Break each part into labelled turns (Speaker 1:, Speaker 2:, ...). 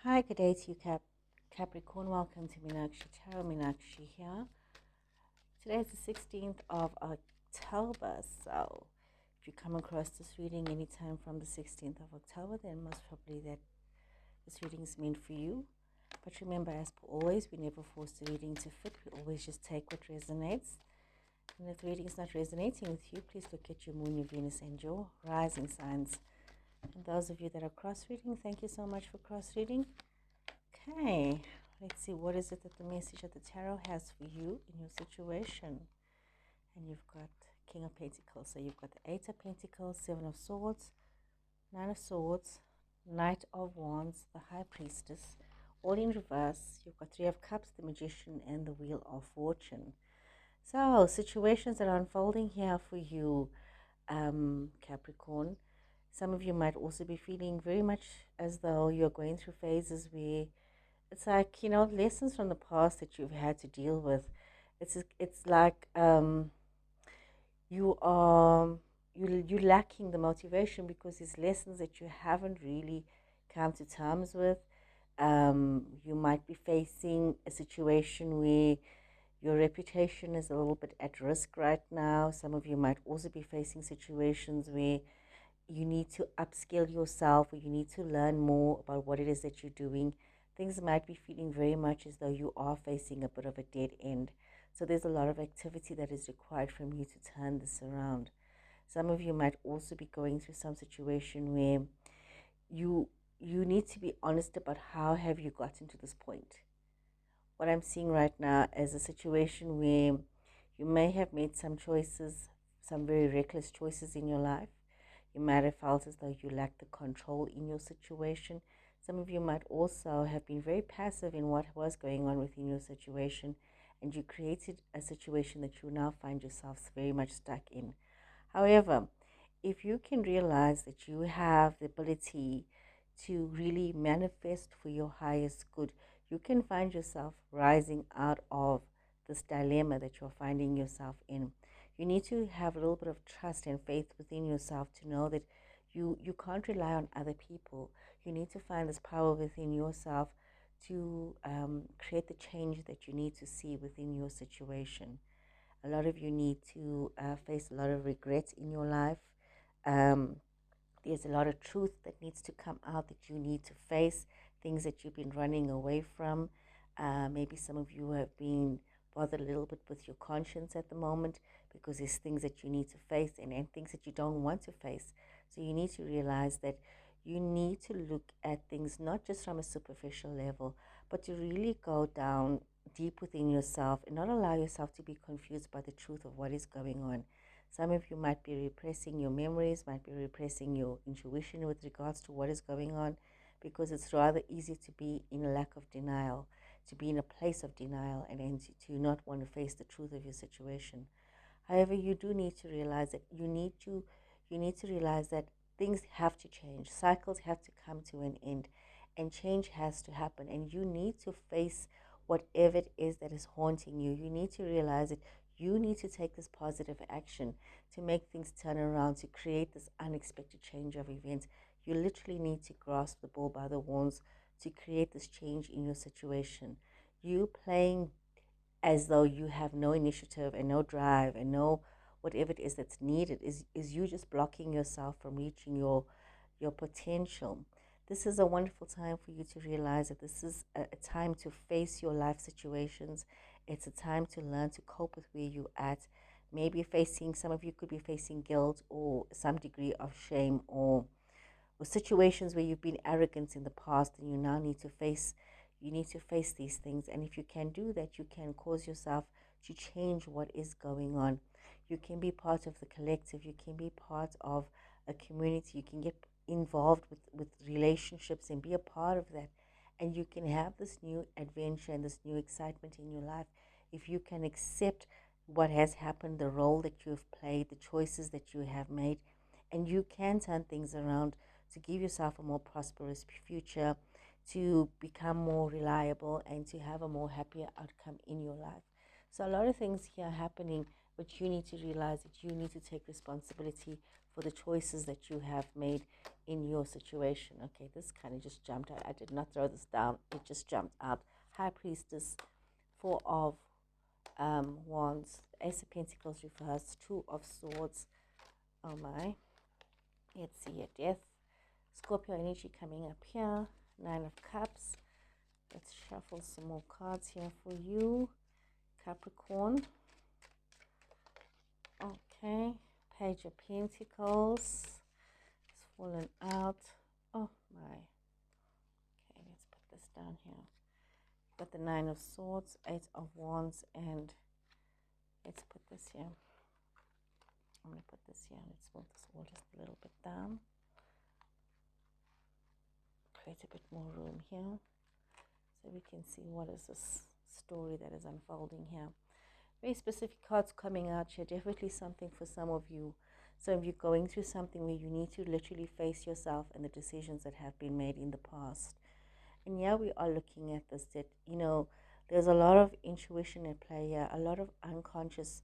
Speaker 1: Hi, good day to you, Capricorn. Welcome to Meenakshi Tarot. Meenakshi here. Today is the 16th of October, so if you come across this reading anytime from the 16th of October, then most probably that this reading is meant for you. But remember, as per always, we never force the reading to fit. We always just take what resonates. And if the reading is not resonating with you, please look at your moon, your Venus, and your rising signs. And those of you that are cross-reading, thank you so much for cross-reading. Okay, let's see, what is it that the message of the tarot has for you in your situation? And you've got King of Pentacles. So you've got the Eight of Pentacles, Seven of Swords, Nine of Swords, Knight of Wands, the High Priestess, all in reverse. You've got Three of Cups, the Magician, and the Wheel of Fortune. So situations that are unfolding here for you, Capricorn. Some of you might also be feeling very much as though you're going through phases where it's like, you know, lessons from the past that you've had to deal with. It's like you're lacking the motivation because there's lessons that you haven't really come to terms with. You might be facing a situation where your reputation is a little bit at risk right now. Some of you might also be facing situations where you need to upskill yourself, or you need to learn more about what it is that you're doing. Things might be feeling very much as though you are facing a bit of a dead end. So there's a lot of activity that is required from you to turn this around. Some of you might also be going through some situation where you need to be honest about how have you gotten to this point. What I'm seeing right now is a situation where you may have made some choices, some very reckless choices in your life. You might have felt as though you lacked the control in your situation. Some of you might also have been very passive in what was going on within your situation, and you created a situation that you now find yourselves very much stuck in. However, if you can realize that you have the ability to really manifest for your highest good, you can find yourself rising out of this dilemma that you're finding yourself in. You need to have a little bit of trust and faith within yourself to know that you can't rely on other people. You need to find this power within yourself to create the change that you need to see within your situation. A lot of you need to face a lot of regrets in your life. There's a lot of truth that needs to come out that you need to face, things that you've been running away from. Maybe some of you have been bothered a little bit with your conscience at the moment because there's things that you need to face and things that you don't want to face. So you need to realize that you need to look at things not just from a superficial level, but to really go down deep within yourself and not allow yourself to be confused by the truth of what is going on. Some of you might be repressing your memories, might be repressing your intuition with regards to what is going on, because it's rather easy to be in a lack of denial, to be in a place of denial, and to not want to face the truth of your situation. However, you do need to realize that you need to realize that things have to change. Cycles have to come to an end, and change has to happen. And you need to face whatever it is that is haunting you. You need to realize that you need to take this positive action to make things turn around, to create this unexpected change of events. You literally need to grasp the bull by the horns to create this change in your situation. You playing as though you have no initiative and no drive and no whatever it is that's needed is you just blocking yourself from reaching your potential. This is a wonderful time for you to realize that this is a time to face your life situations. It's a time to learn to cope with where you're at. Maybe facing, some of you could be facing guilt or some degree of shame, or situations where you've been arrogant in the past and you need to face these things. And if you can do that, you can cause yourself to change what is going on. You can be part of the collective, you can be part of a community, you can get involved with relationships and be a part of that, and you can have this new adventure and this new excitement in your life if you can accept what has happened, the role that you've played, the choices that you have made, and you can turn things around to give yourself a more prosperous future, to become more reliable, and to have a more happier outcome in your life. So a lot of things here are happening, but you need to realize that you need to take responsibility for the choices that you have made in your situation. Okay, this kind of just jumped out. I did not throw this down. It just jumped out. High Priestess, Four of Wands, Ace of Pentacles reversed, Two of Swords. Oh my. Let's see here. Death. Scorpio energy coming up here. Nine of Cups. Let's shuffle some more cards here for you, Capricorn. Okay. Page of Pentacles. It's fallen out. Oh my. Okay, let's put this down here. Got the Nine of Swords, Eight of Wands, and let's put this here. I'm going to put this here. Let's move this wall just a little bit down. Create a bit more room here so we can see what is this story that is unfolding here. Very specific cards coming out here. Definitely something for some of you. Some of you going through something where you need to literally face yourself and the decisions that have been made in the past. And yeah, we are looking at this, that, you know, there's a lot of intuition at play here, a lot of unconscious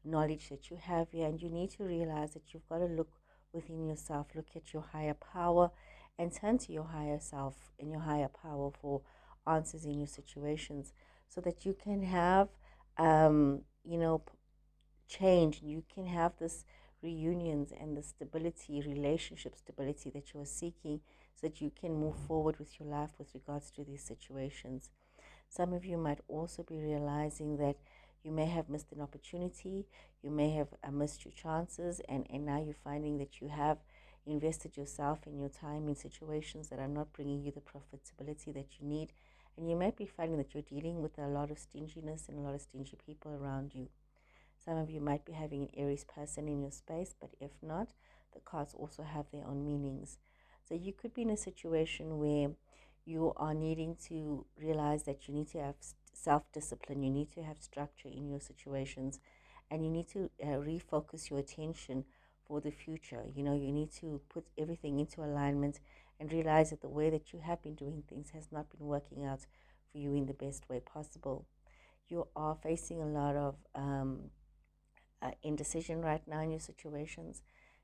Speaker 1: knowledge that you have here, and you need to realize that you've got to look within yourself, look at your higher power, and turn to your higher self and your higher power for answers in your situations, so that you can have, you know, change. You can have this reunions and the stability, relationship stability that you are seeking, so that you can move forward with your life with regards to these situations. Some of you might also be realizing that you may have missed an opportunity, you may have missed your chances, and now you're finding that you have invested yourself and your time in situations that are not bringing you the profitability that you need. And you might be finding that you're dealing with a lot of stinginess and a lot of stingy people around you. Some of you might be having an Aries person in your space, but if not, the cards also have their own meanings. So you could be in a situation where you are needing to realize that you need to have self-discipline, you need to have structure in your situations, and you need to refocus your attention for the future. You know, you need to put everything into alignment and realize that the way that you have been doing things has not been working out for you in the best way possible. You are facing a lot of indecision right now in your situations.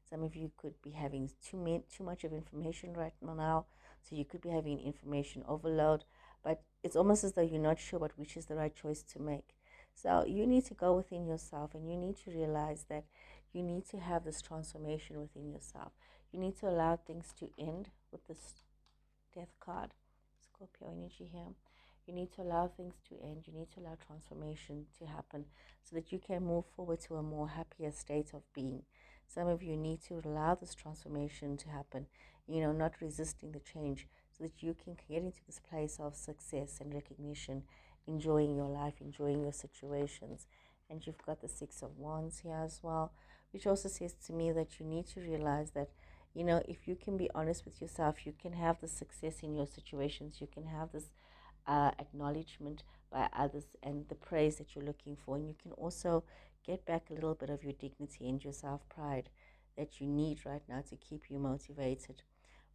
Speaker 1: Some of you could be having too much of information right now, so you could be having information overload, but it's almost as though you're not sure which is the right choice to make. So you need to go within yourself, and you need to realize that you need to have this transformation within yourself. You need to allow things to end with this Death card, Scorpio energy here. You need to allow things to end. You need to allow transformation to happen so that you can move forward to a more happier state of being. Some of you need to allow this transformation to happen, you know, not resisting the change, so that you can get into this place of success and recognition, enjoying your life, enjoying your situations. And you've got the Six of Wands here as well, which also says to me that you need to realize that, you know, if you can be honest with yourself, you can have the success in your situations. You can have this acknowledgement by others and the praise that you're looking for. And you can also get back a little bit of your dignity and your self-pride that you need right now to keep you motivated.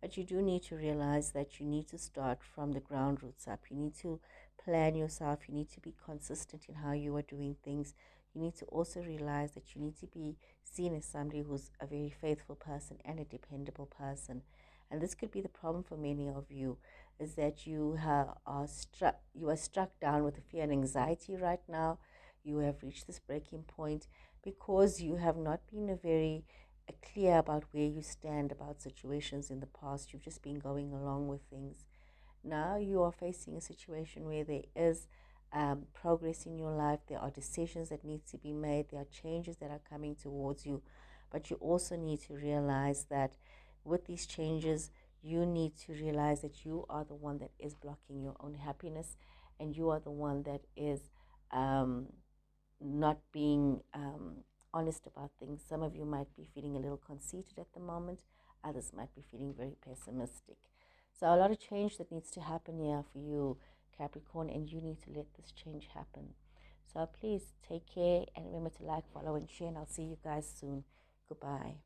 Speaker 1: But you do need to realize that you need to start from the ground roots up. You need to plan yourself. You need to be consistent in how you are doing things. You need to also realize that you need to be seen as somebody who's a very faithful person and a dependable person. And this could be the problem for many of you, is that you are struck down with fear and anxiety right now. You have reached this breaking point because you have not been very clear about where you stand about situations in the past. You've just been going along with things. Now you are facing a situation where there is progress in your life. There are decisions that need to be made. There are changes that are coming towards you. But you also need to realize that with these changes, you need to realize that you are the one that is blocking your own happiness, and you are the one that is not being honest about things. Some of you might be feeling a little conceited at the moment. Others might be feeling very pessimistic. So a lot of change that needs to happen here for you, Capricorn, and you need to let this change happen. So please take care, and remember to like, follow, and share, and I'll see you guys soon. Goodbye.